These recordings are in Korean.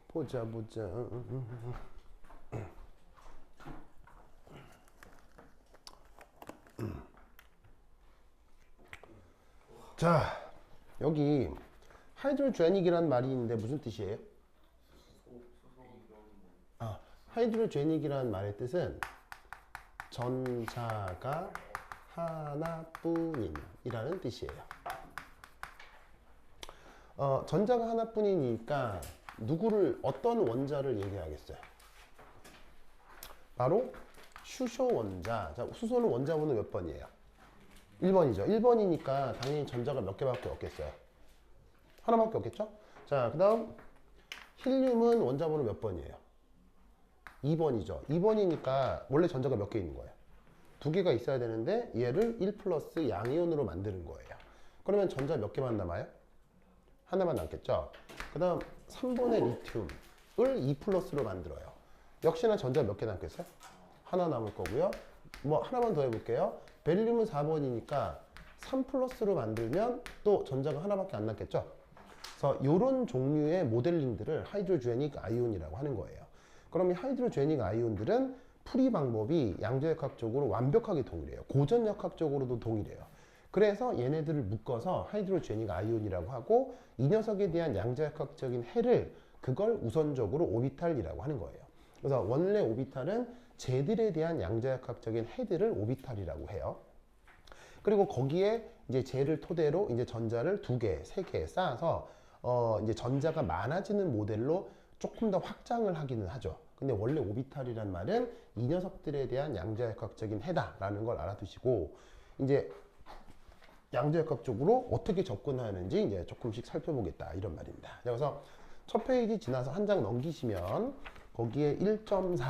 보자. 자, 여기 하이드로제닉이란 말이 있는데 무슨 뜻이에요? 하이드로제닉이란 말의 뜻은 전자가 하나뿐인 이라는 뜻이에요. 전자가 하나뿐이니까 누구를 어떤 원자를 얘기하겠어요? 바로 수소 원자. 자, 수소는 원자번호 몇 번이에요? 1번이죠. 1번이니까 당연히 전자가 몇 개밖에 없겠어요? 하나밖에 없겠죠? 자, 그 다음 힐륨은 원자번호 몇 번이에요? 2번이죠. 2번이니까 원래 전자가 몇 개 있는 거예요? 2개가 있어야 되는데 얘를 1 플러스 양이온으로 만드는 거예요. 그러면 전자 몇 개만 남아요? 하나만 남겠죠. 그 다음 3번의 리튬을 2 플러스로 만들어요. 역시나 전자 몇 개 남겠어요? 하나 남을 거고요. 뭐 하나만 더 해볼게요. 베릴륨은 4번이니까 3 플러스로 만들면 또 전자가 하나밖에 안 남겠죠. 그래서 이런 종류의 모델링들을 하이드로제닉 아이온이라고 하는 거예요. 그럼 이 하이드로제닉 아이온들은 풀이 방법이 양자역학적으로 완벽하게 동일해요. 고전역학적으로도 동일해요. 그래서 얘네들을 묶어서 하이드로제닉 아이온이라고 하고 이 녀석에 대한 양자역학적인 해를 그걸 우선적으로 오비탈이라고 하는 거예요. 그래서 원래 오비탈은 쟤들에 대한 양자역학적인 해들을 오비탈이라고 해요. 그리고 거기에 이제 쟤를 토대로 이제 전자를 2개, 3개 쌓아서 이제 전자가 많아지는 모델로 조금 더 확장을 하기는 하죠. 근데 원래 오비탈이란 말은 이 녀석들에 대한 양자역학적인 해다라는 걸 알아두시고 이제 양자역학적으로 어떻게 접근하는지 이제 조금씩 살펴보겠다 이런 말입니다. 그래서 첫 페이지 지나서 한 장 넘기시면 거기에 1.4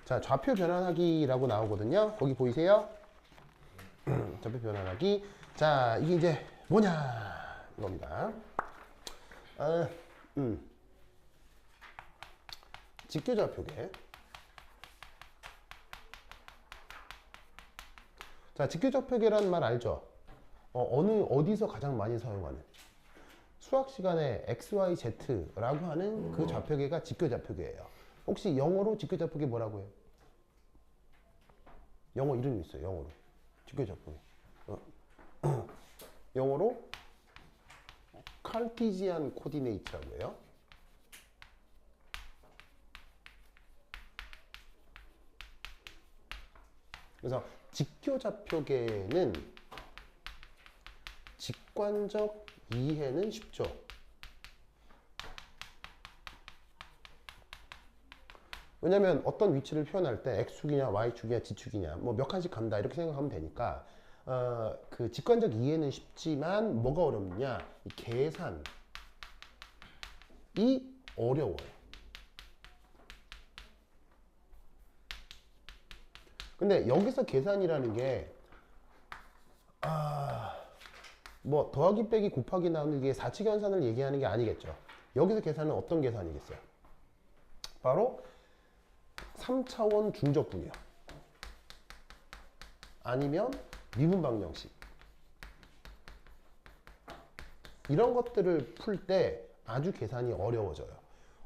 자, 좌표 변환하기라고 나오거든요. 거기 보이세요? 좌표 변환하기. 자, 이게 이제 뭐냐 이겁니다. 직교좌표계. 자, 직교좌표계라는 말 알죠? 어디서 가장 많이 사용하는? 수학 시간에 XYZ라고 하는 그 좌표계가 직교좌표계예요. 혹시 영어로 직교좌표계 뭐라고 해요? 영어 이름이 있어요. 영어로 직교좌표계. 영어로 칼티지안 코디네이트라고 해요. 그래서 직교좌표계는 직관적 이해는 쉽죠. 왜냐면 어떤 위치를 표현할 때 X축이냐 Y축이냐 Z축이냐 뭐 몇 칸씩 간다 이렇게 생각하면 되니까 그 직관적 이해는 쉽지만 뭐가 어렵냐? 이 계산이 어려워요. 근데 여기서 계산이라는 게 뭐 더하기 빼기 곱하기 나누기 사칙 연산을 얘기하는 게 아니겠죠. 여기서 계산은 어떤 계산이겠어요? 바로 3차원 중적분이요. 아니면 미분 방정식. 이런 것들을 풀 때 아주 계산이 어려워져요.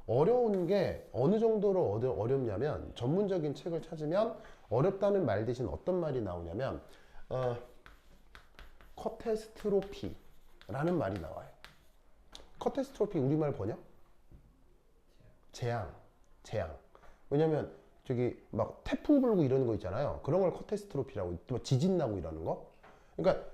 어려운 게 어느 정도로 어렵냐면 전문적인 책을 찾으면 어렵다는 말 대신 어떤 말이 나오냐면 커테스트로피라는 말이 나와요. 커테스트로피 우리말 번역? 재앙. 왜냐면 저기 막 태풍 불고 이러는 거 있잖아요. 그런 걸 커테스트로피라고, 뭐 지진 나고 이러는 거. 그러니까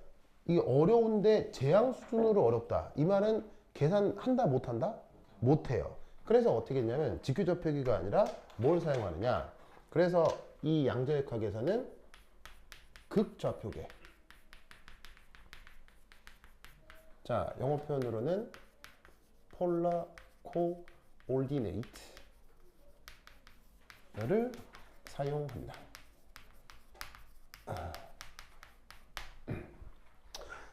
이게 어려운데 재앙 수준으로 어렵다. 이 말은 계산한다 못한다? 못해요. 그래서 어떻게 했냐면 직교좌표기가 아니라 뭘 사용하느냐. 그래서 이 양자역학에서는 극좌표계. 자, 영어 표현으로는 폴라 코올디네이트를 사용합니다.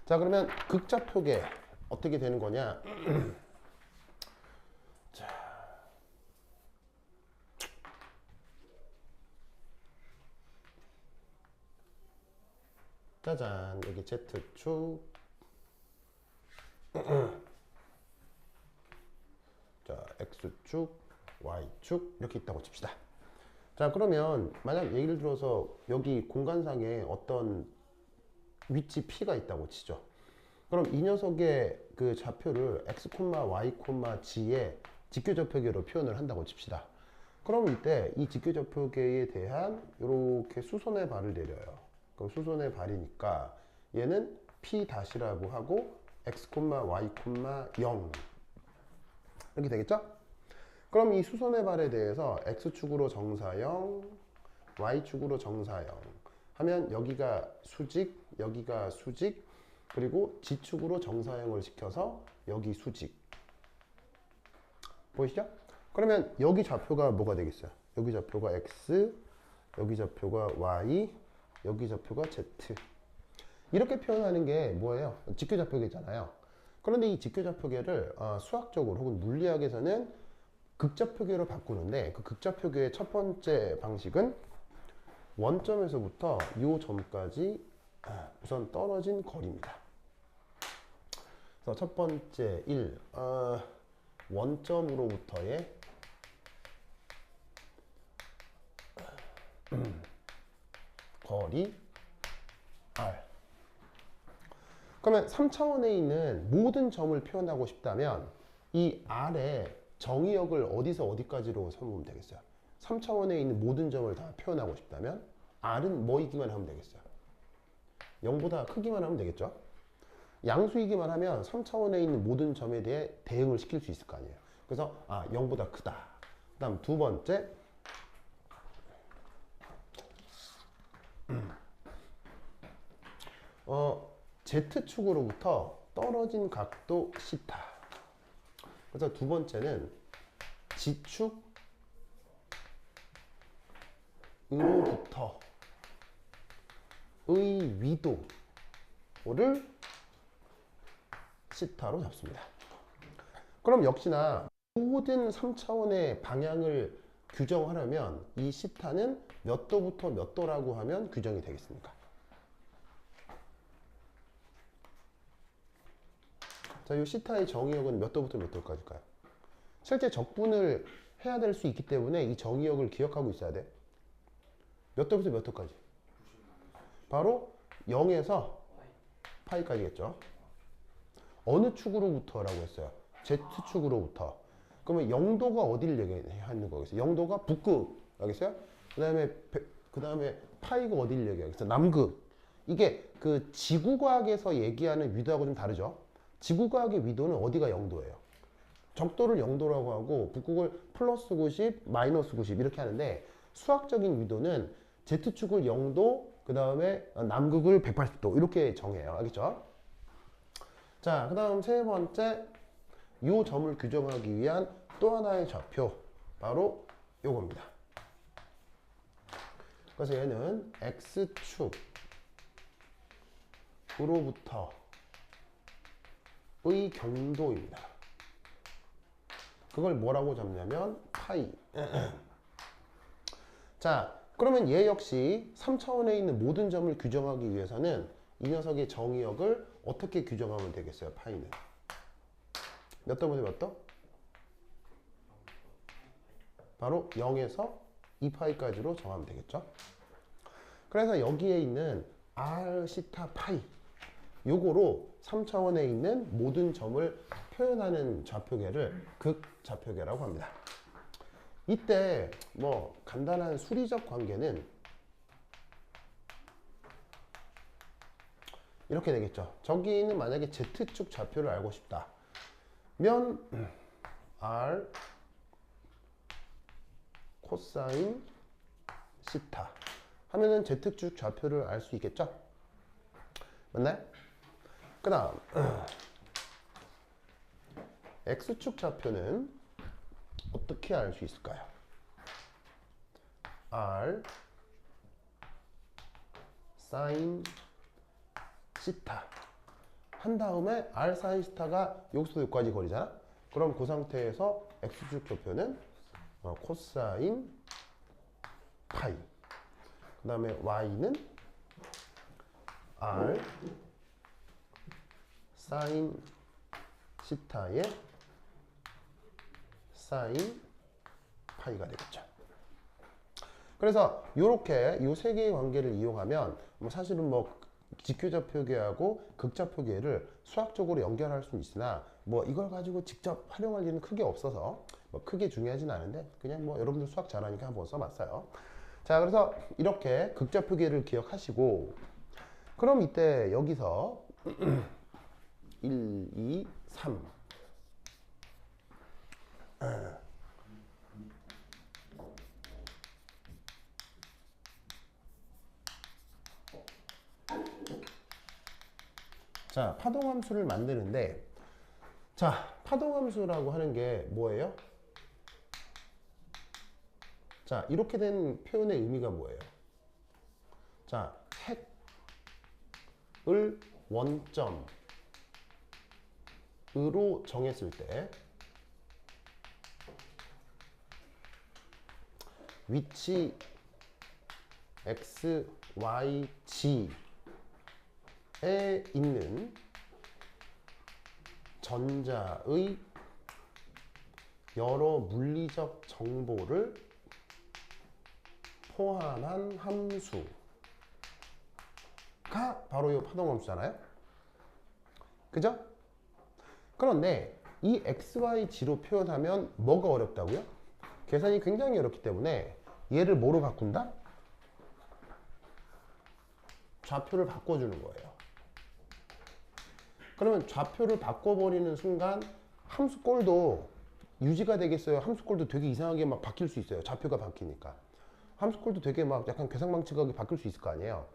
자, 그러면 극좌표계 어떻게 되는 거냐? 자, 짜잔, 여기 Z축, 자, X축, Y축 이렇게 있다고 칩시다. 자, 그러면 만약 예를 들어서 여기 공간상에 어떤 위치 P가 있다고 치죠. 그럼 이 녀석의 그 좌표를 x, y, g의 직교좌표계로 표현을 한다고 칩시다. 그럼 이때 이 직교좌표계에 대한 이렇게 수선의 발을 내려요. 그럼 수선의 발이니까 얘는 P-라고 하고 x, y, 0 이렇게 되겠죠? 그럼 이 수선의 발에 대해서 x축으로 정사형, y축으로 정사형 하면 여기가 수직, 여기가 수직, 그리고 G축으로 정사형을 시켜서 여기 수직. 보이시죠? 그러면 여기 좌표가 뭐가 되겠어요? 여기 좌표가 X, 여기 좌표가 Y, 여기 좌표가 Z. 이렇게 표현하는 게 뭐예요? 직교좌표계잖아요. 그런데 이 직교좌표계를 수학적으로 혹은 물리학에서는 극좌표계로 바꾸는데 그 극좌표계의 첫 번째 방식은 원점에서부터 이 점까지 우선 떨어진 거리입니다. 그래서 첫 번째 1, 원점으로부터의 거리 R. 그러면 3차원에 있는 모든 점을 표현하고 싶다면 이 R의 정의역을 어디서 어디까지로 삼으면 되겠어요? 3차원에 있는 모든 점을 다 표현하고 싶다면 R은 뭐이기만 하면 되겠어요? 0보다 크기만 하면 되겠죠? 양수이기만 하면 3차원에 있는 모든 점에 대해 대응을 시킬 수 있을 거 아니에요. 그래서 0보다 크다. 그 다음 두 번째 Z축으로부터 떨어진 각도 시타. 그래서 두 번째는 G축으로부터의 위도를 시타로 잡습니다. 그럼 역시나 모든 3차원의 방향을 규정하려면 이 시타는 몇 도부터 몇 도라고 하면 규정이 되겠습니까? 자, 이 시타의 정의역은 몇 도부터 몇 도까지일까요? 실제 적분을 해야 될 수 있기 때문에 이 정의역을 기억하고 있어야 돼. 몇 도부터 몇 도까지? 바로 0에서 파이까지겠죠. 어느 축으로부터라고 했어요? Z축으로부터. 그러면 0도가 어디를 얘기하는 거겠어요? 0도가 북극, 알겠어요? 그 다음에 파이가 어디를 얘기하겠어요? 남극. 이게 그 지구과학에서 얘기하는 위도하고 좀 다르죠? 지구과학의 위도는 어디가 0도예요? 적도를 0도라고 하고 북극을 플러스 90, 마이너스 90 이렇게 하는데 수학적인 위도는 Z축을 0도, 그 다음에 남극을 180도 이렇게 정해요. 알겠죠? 자, 그 다음 세 번째 이 점을 규정하기 위한 또 하나의 좌표 바로 요겁니다. 그래서 얘는 X축으로부터의 경도입니다. 그걸 뭐라고 잡냐면 파이. 자, 그러면 얘 역시 3차원에 있는 모든 점을 규정하기 위해서는 이 녀석의 정의역을 어떻게 규정하면 되겠어요? 파이는 몇 도부터 몇 도? 바로 0에서 2파이까지로 정하면 되겠죠. 그래서 여기에 있는 R 시타 파이 요거로 3차원에 있는 모든 점을 표현하는 좌표계를 극좌표계라고 합니다. 이때 뭐 간단한 수리적 관계는 이렇게 되겠죠. 저기는 만약에 Z축 좌표를 알고 싶다 면 R 코사인 시타 하면은 Z축 좌표를 알 수 있겠죠? 맞나요? 그 다음 X축 좌표는 어떻게 알 수 있을까요? R 사인 시타 한 다음에 R 사인 시타가 여기서 여기까지 거리잖아? 그럼 그 상태에서 X축 좌표는 코사인 파이 그 다음에 Y는 R 사인 시타의 사인 파이가 되겠죠. 그래서 이렇게 이 세 개의 관계를 이용하면 뭐 사실은 뭐 직교적 표기하고 극적 표기를 수학적으로 연결할 수는 있으나 뭐 이걸 가지고 직접 활용할 일은 크게 없어서 뭐 크게 중요하진 않은데 그냥 뭐 여러분들 수학 잘하니까 한번 써봤어요. 자, 그래서 이렇게 극적 표기를 기억하시고 그럼 이때 여기서 1, 2, 3 자, 파동함수를 만드는데 자, 파동함수라고 하는 게 뭐예요? 자, 이렇게 된 표현의 의미가 뭐예요? 자, 핵을 원점으로 정했을 때 위치 x, y, g에 있는 전자의 여러 물리적 정보를 포함한 함수가 바로 이 파동함수잖아요. 그죠? 그런데 이 XYG로 표현하면 뭐가 어렵다고요? 계산이 굉장히 어렵기 때문에 얘를 뭐로 바꾼다? 좌표를 바꿔주는 거예요. 그러면 좌표를 바꿔버리는 순간 함수꼴도 유지가 되겠어요? 함수꼴도 되게 이상하게 막 바뀔 수 있어요. 좌표가 바뀌니까. 함수꼴도 되게 막 약간 괴상망측하게 바뀔 수 있을 거 아니에요.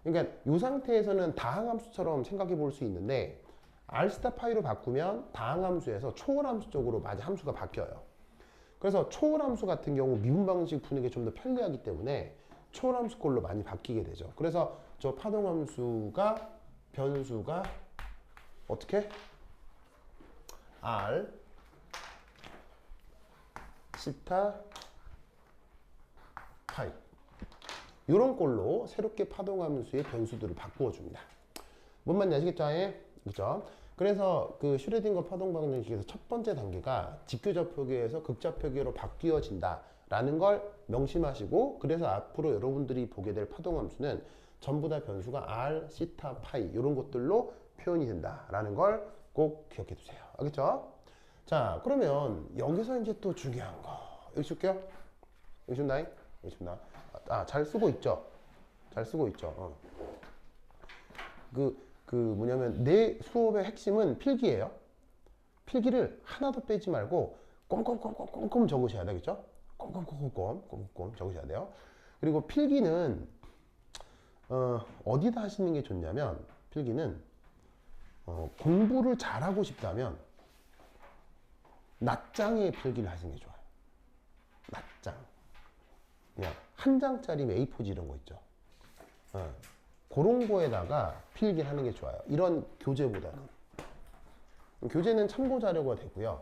그러니까 이 상태에서는 다항함수처럼 생각해 볼 수 있는데 R스타 파이로 바꾸면 다항함수에서 초월함수 쪽으로 맞아 함수가 바뀌어요. 그래서 초월함수 같은 경우 미분 방식 푸는 게 좀 더 편리하기 때문에 초월함수꼴로 많이 바뀌게 되죠. 그래서 저 파동함수가 변수가 어떻게? R 시타 파이 이런 꼴로 새롭게 파동함수의 변수들을 바꾸어 줍니다. 뭔 말인지 아시겠죠? 그렇죠? 그래서 그 슈레딩거 파동 방정식에서 첫 번째 단계가 직교적 표기에서 극적 표기로 바뀌어진다 라는 걸 명심하시고 그래서 앞으로 여러분들이 보게 될 파동함수는 전부 다 변수가 R, 시타, 파이 이런 것들로 표현이 된다 라는 걸 꼭 기억해 두세요. 알겠죠? 자, 그러면 여기서 이제 또 중요한 거 여기 줄게요. 여기 준다잉? 여기 준다. 아, 잘 쓰고 있죠? 잘 쓰고 있죠? 뭐냐면 내 수업의 핵심은 필기예요. 필기를 하나도 빼지 말고 꼼꼼 적으셔야 되겠죠? 꼼꼼 적으셔야 돼요. 그리고 필기는 어디다 하시는 게 좋냐면 필기는 공부를 잘하고 싶다면 낮장의 필기를 하시는 게 좋아요. 낮장. 그냥 한 장짜리 A4지 이런 거 있죠. 그런 거에다가 필기를 하는 게 좋아요. 이런 교재보다는. 교재는 참고 자료가 되고요.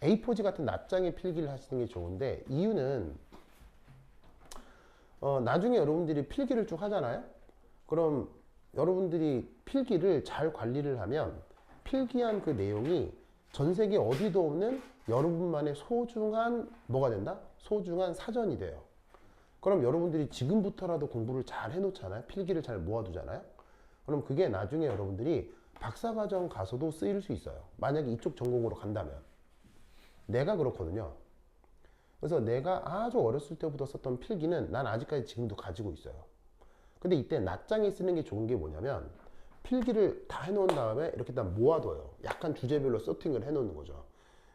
A4지 같은 낱장의 필기를 하시는 게 좋은데 이유는 나중에 여러분들이 필기를 쭉 하잖아요. 그럼 여러분들이 필기를 잘 관리를 하면 필기한 그 내용이 전 세계 어디도 없는 여러분만의 소중한 뭐가 된다? 소중한 사전이 돼요. 그럼 여러분들이 지금부터라도 공부를 잘 해놓잖아요. 필기를 잘 모아두잖아요. 그럼 그게 나중에 여러분들이 박사과정 가서도 쓰일 수 있어요. 만약에 이쪽 전공으로 간다면. 내가 그렇거든요. 그래서 내가 아주 어렸을 때부터 썼던 필기는 난 아직까지 지금도 가지고 있어요. 근데 이때 낱장에 쓰는 게 좋은 게 뭐냐면 필기를 다 해놓은 다음에 이렇게 다 모아둬요. 약간 주제별로 세팅을 해놓는 거죠.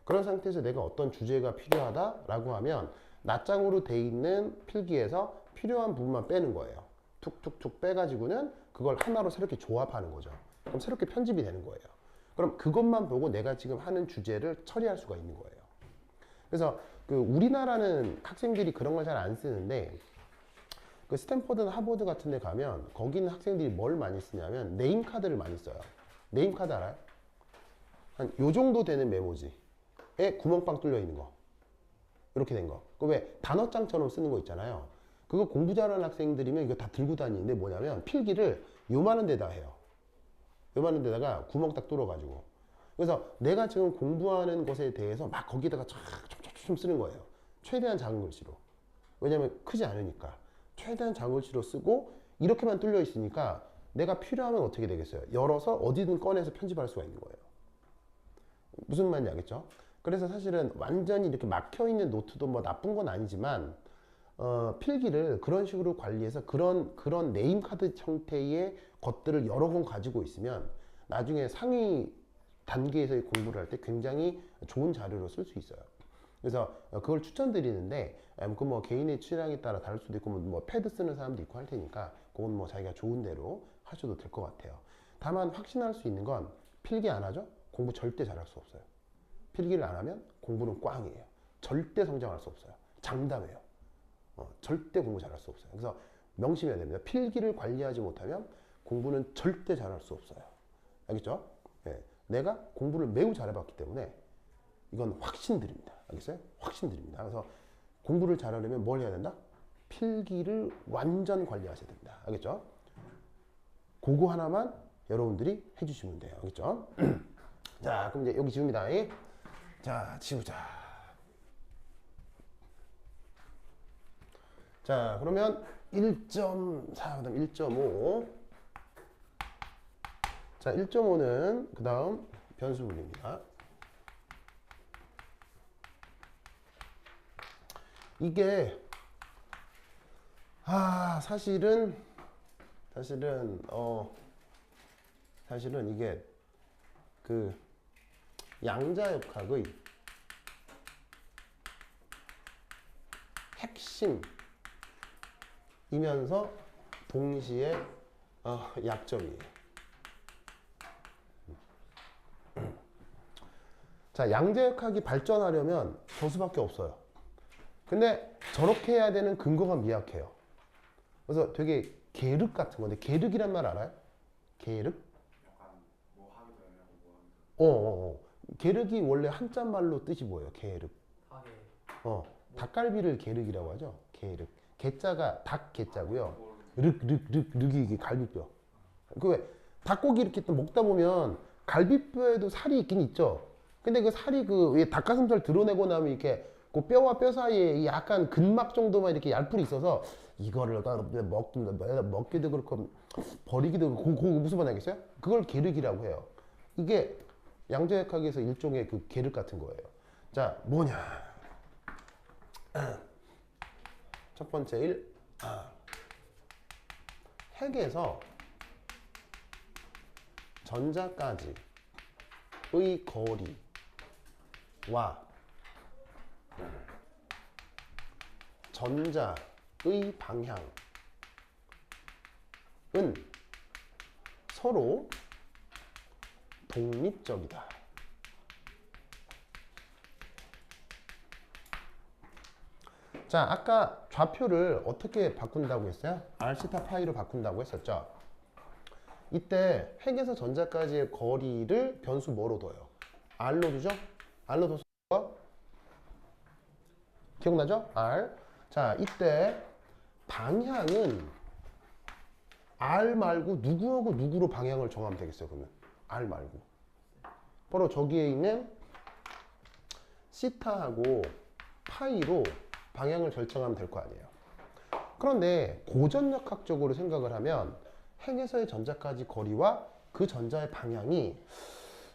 그런 상태에서 내가 어떤 주제가 필요하다라고 하면 낱장으로 돼 있는 필기에서 필요한 부분만 빼는 거예요. 툭툭툭 빼가지고는 그걸 하나로 새롭게 조합하는 거죠. 그럼 새롭게 편집이 되는 거예요. 그럼 그것만 보고 내가 지금 하는 주제를 처리할 수가 있는 거예요. 그래서 그 우리나라는 학생들이 그런 걸 잘 안 쓰는데 그 스탠퍼드나 하버드 같은 데 가면 거기는 학생들이 뭘 많이 쓰냐면 네임카드를 많이 써요. 네임카드 알아요? 한 요 정도 되는 메모지에 구멍빵 뚫려 있는 거. 이렇게 된 거. 그 왜 단어장처럼 쓰는 거 있잖아요. 그거 공부 잘하는 학생들이면 이거 다 들고 다니는데 뭐냐면 필기를 요만한 데다 해요. 요만한 데다가 구멍 딱 뚫어가지고. 그래서 내가 지금 공부하는 것에 대해서 막 거기다가 촤촤촤 쓰는 거예요. 최대한 작은 글씨로. 왜냐면 크지 않으니까. 최대한 작은 글씨로 쓰고 이렇게만 뚫려 있으니까 내가 필요하면 어떻게 되겠어요? 열어서 어디든 꺼내서 편집할 수가 있는 거예요. 무슨 말인지 알겠죠? 그래서 사실은 완전히 이렇게 막혀있는 노트도 뭐 나쁜 건 아니지만 필기를 그런 식으로 관리해서 그런 네임카드 형태의 것들을 여러 권 가지고 있으면 나중에 상위 단계에서의 공부를 할 때 굉장히 좋은 자료로 쓸 수 있어요. 그래서 그걸 추천드리는데 그 뭐 개인의 취향에 따라 다를 수도 있고 뭐 패드 쓰는 사람도 있고 할 테니까 그건 뭐 자기가 좋은 대로 하셔도 될 것 같아요. 다만 확신할 수 있는 건 필기 안 하죠? 공부 절대 잘할 수 없어요. 필기를 안 하면 공부는 꽝이에요. 절대 성장할 수 없어요. 장담해요. 절대 공부 잘할 수 없어요. 그래서 명심해야 됩니다. 필기를 관리하지 못하면 공부는 절대 잘할 수 없어요. 알겠죠? 네. 내가 공부를 매우 잘해봤기 때문에 이건 확신드립니다. 알겠어요? 확신드립니다. 그래서 공부를 잘하려면 뭘 해야 된다? 필기를 완전 관리하셔야 됩니다. 알겠죠? 그거 하나만 여러분들이 해주시면 돼요. 알겠죠? 자, 그럼 이제 여기 지웁니다. 자, 지우자. 자, 그러면 1.4, 그다음 1.5. 자, 1.5는 그 다음 변수 분리입니다. 이게 사실은 이게 그 양자역학의 핵심이면서 동시에 약점이에요. 자, 양자역학이 발전하려면 저수밖에 없어요. 근데 저렇게 해야 되는 근거가 미약해요. 그래서 되게 계륵 같은 건데, 계륵이란 말 알아요? 계륵? 약간 뭐 하기 전에 뭐 하기 전에. 계륵이 원래 한자 말로 뜻이 뭐예요? 계륵. 하게. 닭갈비를 계륵이라고 하죠. 계륵. 개자가 닭 개자고요. 륵이 이게 갈비뼈. 그 왜 닭고기 이렇게 또 먹다 보면 갈비뼈에도 살이 있긴 있죠. 근데 그 살이 왜 닭가슴살 드러내고 나면 이렇게 그 뼈와 뼈 사이에 약간 근막 정도만 이렇게 얄풀이 있어서 이거를 먹기도 그렇고 버리기도 그렇고 그거 무슨 말 알겠어요? 그걸 계륵이라고 해요. 이게 양자역학에서 일종의 그 계륵 같은 거예요. 자, 뭐냐? 첫 번째 핵에서 전자까지의 거리와 전자의 방향은 서로 독립적이다. 자, 아까 좌표를 어떻게 바꾼다고 했어요? rθ 파이로 바꾼다고 했었죠. 이때 핵에서 전자까지의 거리를 변수 뭐로 둬요? r로 두죠? r로 둬서 기억나죠? r. 자, 이때 방향은 r 말고 누구하고 누구로 방향을 정하면 되겠어요? 그러면 r 말고 바로 저기에 있는 시타하고 파이로 방향을 결정하면 될 거 아니에요. 그런데 고전역학적으로 생각을 하면 핵에서의 전자까지 거리와 그 전자의 방향이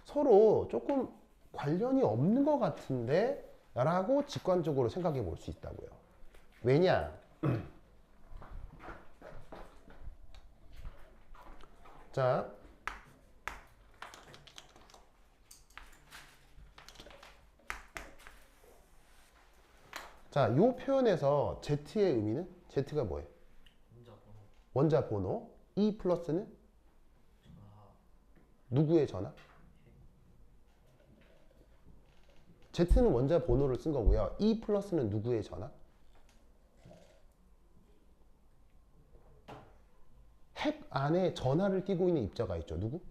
서로 조금 관련이 없는 것 같은데 라고 직관적으로 생각해 볼 수 있다고요. 왜냐? 자, 요 표현에서 Z의 의미는? Z가 뭐예요? 원자 번호. E 플러스는? 누구의 전화? Z는 원자 번호를 쓴 거고요. E 플러스는 누구의 전화? 핵 안에 전하를 띄고 있는 입자가 있죠. 누구?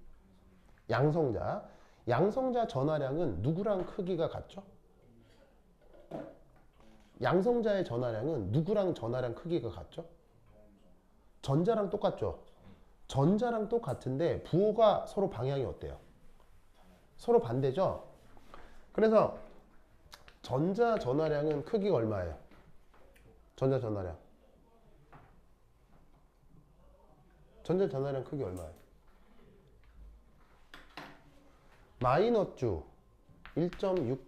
양성자. 양성자 전하량은 누구랑 크기가 같죠? 양성자의 전하량은 누구랑 전하량 크기가 같죠? 전자랑 똑같죠? 전자랑 똑같은데 부호가 서로 방향이 어때요? 서로 반대죠? 그래서 전자 전하량은 크기가 얼마예요? 전자 전하량. 전자 전하량 크기 얼마예요? 마이너스 1.6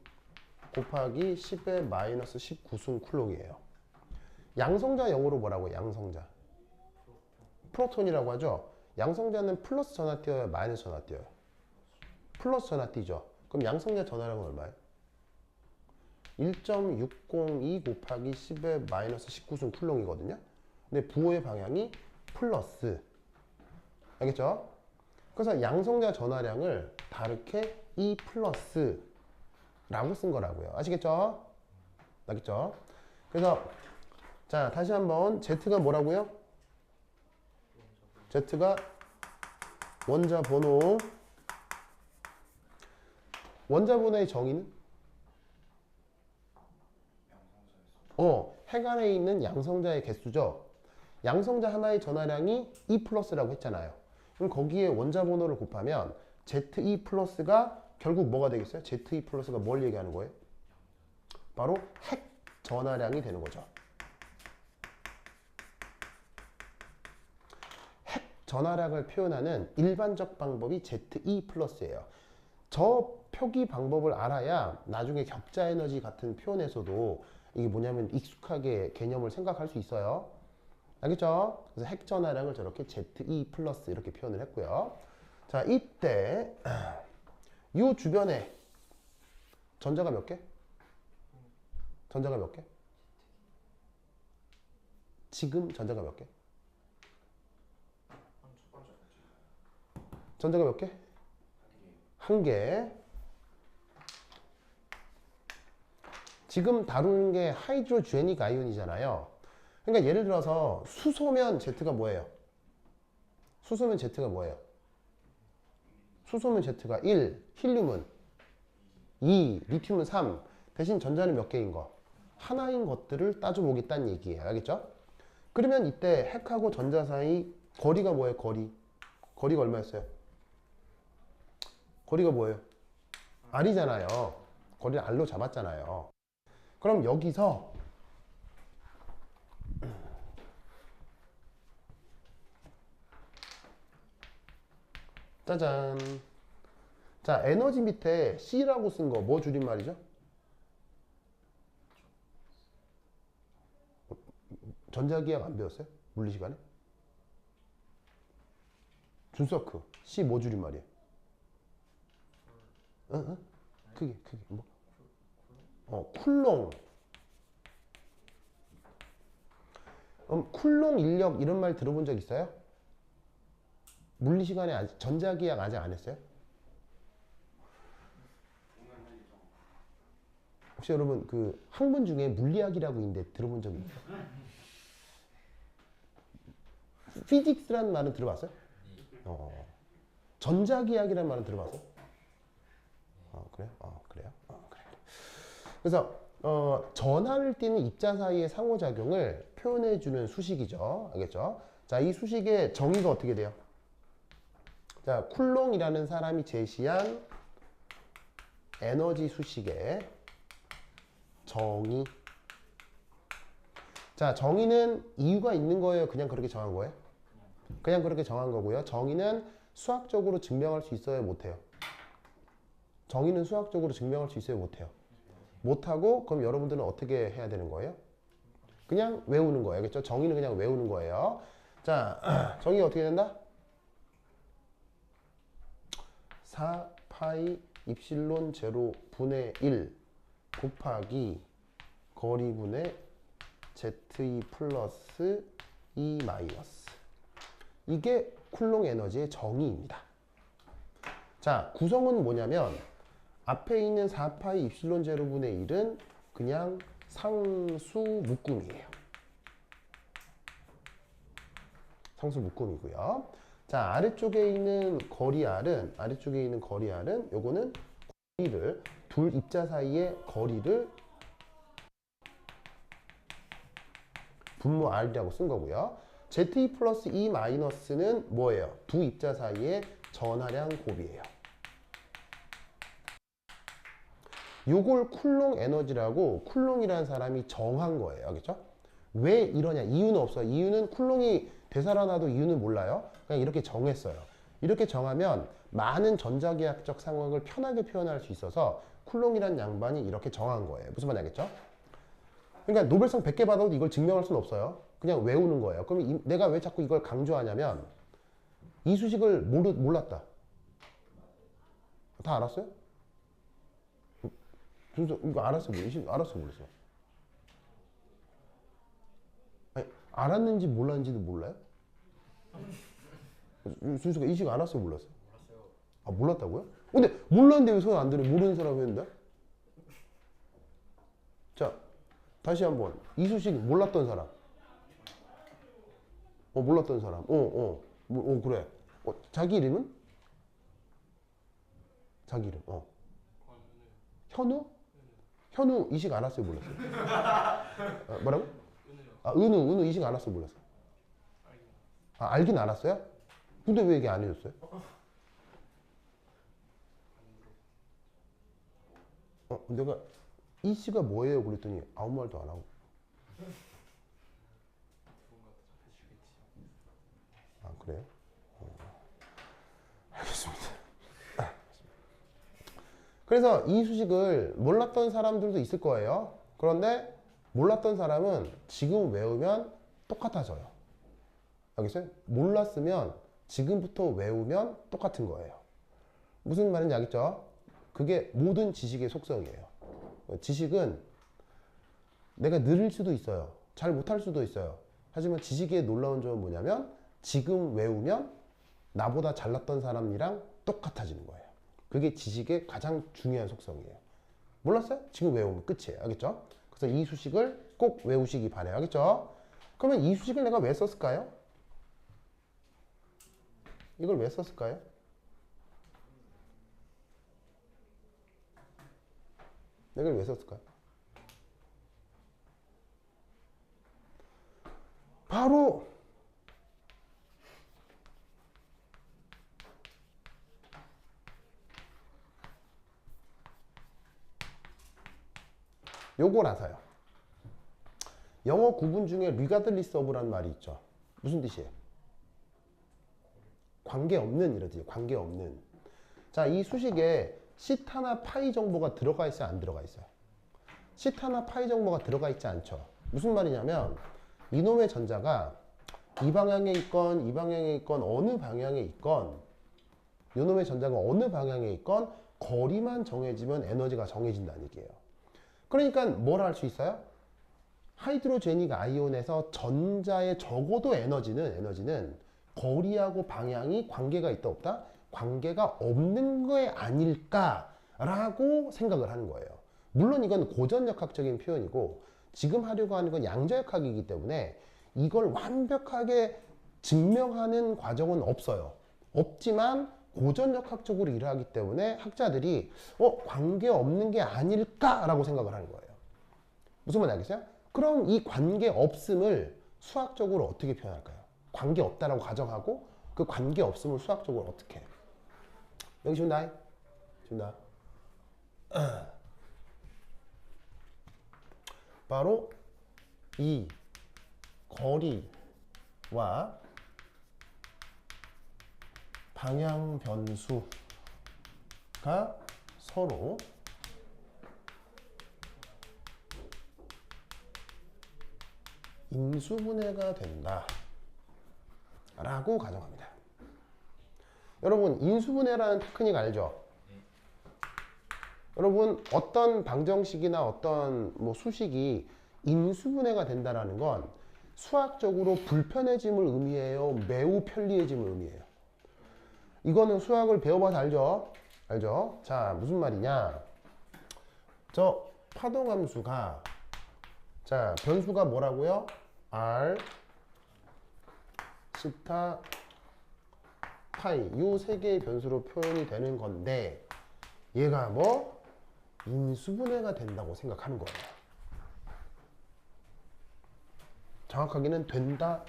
곱하기 10의 마이너스 19승 쿨롱이에요. 양성자 영어로 뭐라고요? 양성자. 프로톤이라고 하죠. 양성자는 플러스 전하 띄어요? 마이너스 전하 띄어요? 플러스 전하 띄죠. 그럼 양성자 전하량은 얼마예요? 1.602 곱하기 10의 마이너스 19승 쿨롱이거든요. 근데 부호의 방향이 플러스. 알겠죠? 그래서 양성자 전하량을 다르게 E 플러스 라고 쓴 거라고요. 아시겠죠? 알겠죠? 그래서 자 다시 한번 Z가 뭐라고요? Z가 원자 번호. 원자 번호의 정의는? 핵 안에 있는 양성자의 개수죠. 양성자 하나의 전하량이 E 플러스라고 했잖아요. 그럼 거기에 원자 번호를 곱하면 ZE 플러스가 결국 뭐가 되겠어요? ZE 플러스가 뭘 얘기하는 거예요? 바로 핵 전하량이 되는 거죠. 핵 전하량을 표현하는 일반적 방법이 ZE 플러스예요. 저 표기 방법을 알아야 나중에 격자 에너지 같은 표현에서도 이게 뭐냐면 익숙하게 개념을 생각할 수 있어요. 알겠죠? 그래서 핵 전하량을 저렇게 ZE 플러스 이렇게 표현을 했고요. 자, 이때 이 주변에 전자가 몇 개? 전자가 몇 개? 지금 전자가 몇 개? 전자가 몇 개? 한 개. 지금 다루는 게 하이드로제닉 아이온이잖아요. 그러니까 예를 들어서 수소면 Z가 뭐예요? 수소면 Z가 뭐예요? 수소면 Z가 1, 힐륨은 2, 리튬은 3. 대신 전자는 몇 개인 거? 하나인 것들을 따져보겠다는 얘기예요. 알겠죠? 그러면 이때 핵하고 전자 사이 거리가 뭐예요? 거리가 얼마였어요? 거리가 뭐예요? R이잖아요. 거리를 R로 잡았잖아요. 그럼 여기서 짜잔. 자, 에너지 밑에 C라고 쓴 거 뭐 줄임말이죠? 전자기학 안 배웠어요? 물리 시간에? 준서크. C 뭐 줄임말이에요? 응? 크게 뭐? 쿨롱. 쿨롱 인력 이런 말 들어본 적 있어요? 물리 시간에 아직 전자기학 아직 안 했어요? 혹시 여러분 그 학문 중에 물리학이라고 있는데 들어본 적 있어요? 피직스라는 말은 들어봤어요? 전자기학이라는 말은 들어봤어요? 그래요? 그래요? 그래. 그래서 전하를 띠는 입자 사이의 상호작용을 표현해주는 수식이죠. 알겠죠? 자, 이 수식의 정의가 어떻게 돼요? 자, 쿨롱이라는 사람이 제시한 에너지 수식의 정의. 자, 정의는 이유가 있는 거예요? 그냥 그렇게 정한 거예요? 그냥 그렇게 정한 거고요. 정의는 수학적으로 증명할 수 있어요? 못해요? 정의는 수학적으로 증명할 수 있어요? 못해요? 못하고 그럼 여러분들은 어떻게 해야 되는 거예요? 그냥 외우는 거예요. 알겠죠? 정의는 그냥 외우는 거예요. 자, 정의가 어떻게 된다? 4파이 입실론 제로 분의 1 곱하기 거리분의 ZE 플러스 E 마이너스. 이게 쿨롱 에너지의 정의입니다. 자, 구성은 뭐냐면 앞에 있는 4파이 입실론 제로분의 1은 그냥 상수 묶음이에요. 상수 묶음이고요. 자, 아래쪽에 있는 거리 R은 요거는 거리를 둘 입자 사이의 거리를 분모 R이라고 쓴 거고요. ZE 플러스 E 마이너스는 뭐예요? 두 입자 사이의 전하량 곱이에요. 요걸 쿨롱 에너지라고 쿨롱이라는 사람이 정한 거예요. 알겠죠? 왜 이러냐? 이유는 없어요. 이유는 쿨롱이 되살아나도 이유는 몰라요. 그냥 이렇게 정했어요. 이렇게 정하면 많은 전자기하학적 상황을 편하게 표현할 수 있어서 쿨롱이라는 양반이 이렇게 정한 거예요. 무슨 말인지 알겠죠? 그러니까 노벨상 100개 받아도 이걸 증명할 수는 없어요. 그냥 외우는 거예요. 그럼 내가 왜 자꾸 이걸 강조하냐면 이 수식을 몰랐다. 다 알았어요? 이거 알았어, 알았어, 모르겠어. 아니, 알았는지 몰랐는지도 몰라요? 준수가 이 시간 알았어요, 몰랐어요? 몰랐어요. 아, 몰랐다고요? 근데 몰랐는데 왜 손 안 드는 모르는 사람 했는데? 자, 다시 한번 이수식 몰랐던 사람. 몰랐던 사람. 그래. 자기 이름은? 자기 이름. 현우? 현우 이식 알았어요, 몰랐어요? 뭐라고? 아, 은우 이식 알았어요, 몰랐어요? 아, 알긴 알았어요? 근데 왜 얘기 안 해줬어요? 내가 이 씨가 뭐예요? 그랬더니 아무 말도 안 하고. 아, 그래요? 알겠습니다. 그래서 이 수식을 몰랐던 사람들도 있을 거예요. 그런데 몰랐던 사람은 지금 외우면 똑같아져요. 알겠어요? 몰랐으면 지금부터 외우면 똑같은 거예요. 무슨 말인지 알겠죠? 그게 모든 지식의 속성이에요. 지식은 내가 느릴 수도 있어요. 잘 못할 수도 있어요. 하지만 지식의 놀라운 점은 뭐냐면 지금 외우면 나보다 잘났던 사람이랑 똑같아지는 거예요. 그게 지식의 가장 중요한 속성이에요. 몰랐어요? 지금 외우면 끝이에요. 알겠죠? 그래서 이 수식을 꼭 외우시기 바라요. 알겠죠? 그러면 이 수식을 내가 왜 썼을까요? 이걸 왜 썼을까요? 이걸 왜 썼을까요? 바로 요거라서요. 영어 구문 중에 regardless of라는 말이 있죠. 무슨 뜻이에요? 관계없는 이러지. 관계없는. 자, 이 수식에 시타나 파이 정보가 들어가 있어요? 안 들어가 있어요? 시타나 파이 정보가 들어가 있지 않죠. 무슨 말이냐면 이놈의 전자가 이 방향에 있건 이 방향에 있건 어느 방향에 있건 이놈의 전자가 어느 방향에 있건 거리만 정해지면 에너지가 정해진다는 얘기예요. 그러니까 뭘 할 수 있어요? 하이드로제닉 아이온에서 전자의 적어도 에너지는 거리하고 방향이 관계가 있다 없다? 관계가 없는 게 아닐까라고 생각을 하는 거예요. 물론 이건 고전역학적인 표현이고 지금 하려고 하는 건 양자역학이기 때문에 이걸 완벽하게 증명하는 과정은 없어요. 없지만 고전역학적으로 일하기 때문에 학자들이 관계없는 게 아닐까라고 생각을 하는 거예요. 무슨 말인지 알겠어요? 그럼 이 관계없음을 수학적으로 어떻게 표현할까요? 관계없다라고 가정하고 그 관계없음을 수학적으로 어떻게 해요? 여기 준다. 바로 이 거리와 방향 변수가 서로 인수분해가 된다 라고 가정합니다. 여러분 인수분해라는 테크닉 알죠? 여러분 어떤 방정식이나 어떤 수식이 인수분해가 된다라는 건 수학적으로 불편해짐을 의미해요? 매우 편리해짐을 의미해요? 이거는 수학을 배워봐서 알죠? 알죠? 자, 무슨 말이냐? 저 파동함수가 자, 변수가 뭐라고요? R, 시타, 파이 이 세 개의 변수로 표현이 되는 건데 얘가 인수분해가 된다고 생각하는 거예요. 정확하게는 된다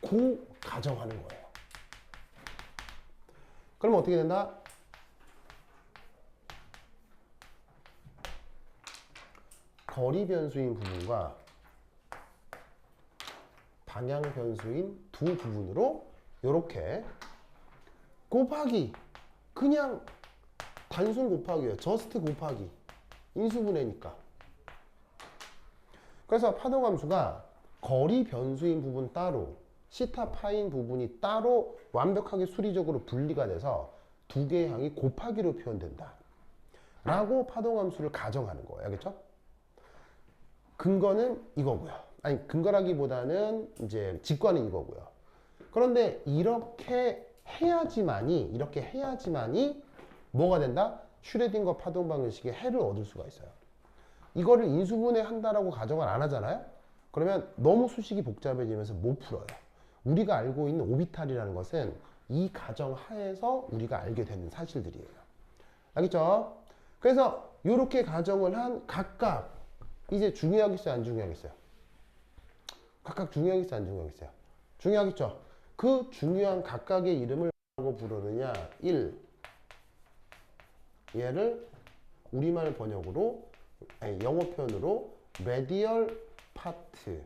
고 가정하는 거예요. 그러면 어떻게 된다? 거리 변수인 부분과 방향 변수인 두 부분으로 이렇게 곱하기, 그냥 단순 곱하기예요. 저스트 곱하기, 인수분해니까. 그래서 파동함수가 거리 변수인 부분 따로, 시타 파인 부분이 따로 완벽하게 수리적으로 분리가 돼서 두 개의 항이 곱하기로 표현된다 라고 파동함수를 가정하는 거예요. 알겠죠? 근거는 이거고요. 아니, 근거라기보다는 이제 직관은 이거고요. 그런데 이렇게 해야지만이 뭐가 된다? 슈레딩거 파동 방정식의 해를 얻을 수가 있어요. 이거를 인수분해 한다라고 가정을 안 하잖아요. 그러면 너무 수식이 복잡해지면서 못 풀어요. 우리가 알고 있는 오비탈이라는 것은 이 가정 하에서 우리가 알게 되는 사실들이에요. 알겠죠? 그래서 이렇게 가정을 한 각각 이제 중요하겠어요, 안 중요하겠어요? 각각 중요하겠어요, 안 중요하겠어요? 중요하겠죠? 그 중요한 각각의 이름을 뭐라고 부르느냐? 1. 얘를 우리말 번역으로, 아니, 영어 표현으로 radial part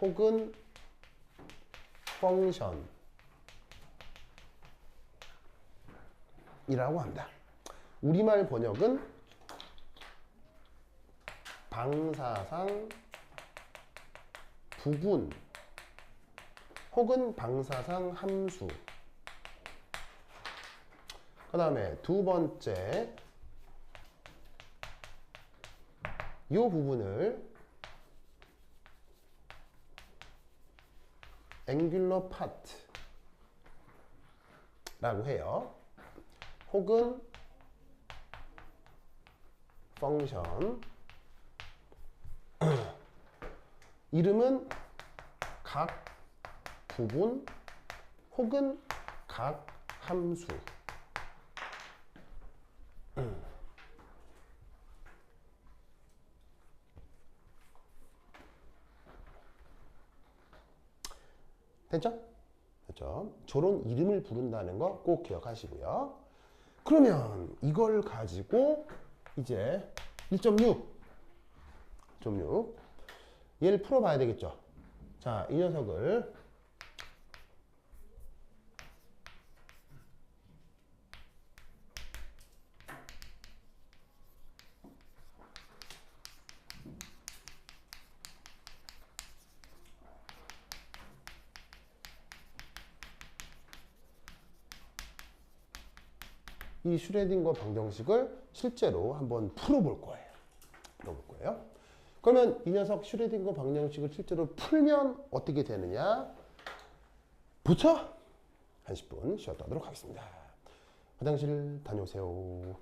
혹은 function 이라고 한다. 우리말 번역은 방사상 부분 혹은 방사상 함수. 그 다음에 두 번째, 이 부분을 angular part 라고 해요. 혹은 function. 이름은 각 부분 혹은 각 함수. 됐죠? 됐죠? 저런 이름을 부른다는 거 꼭 기억하시고요. 그러면 이걸 가지고 이제 1.6 얘를 풀어봐야 되겠죠? 자, 이 녀석을 이 슈레딩거 방정식을 실제로 한번 풀어볼 거예요. 그러면 이 녀석 슈레딩거 방정식을 실제로 풀면 어떻게 되느냐? 부터 한 10분 쉬었다 하도록 하겠습니다. 화장실 다녀오세요.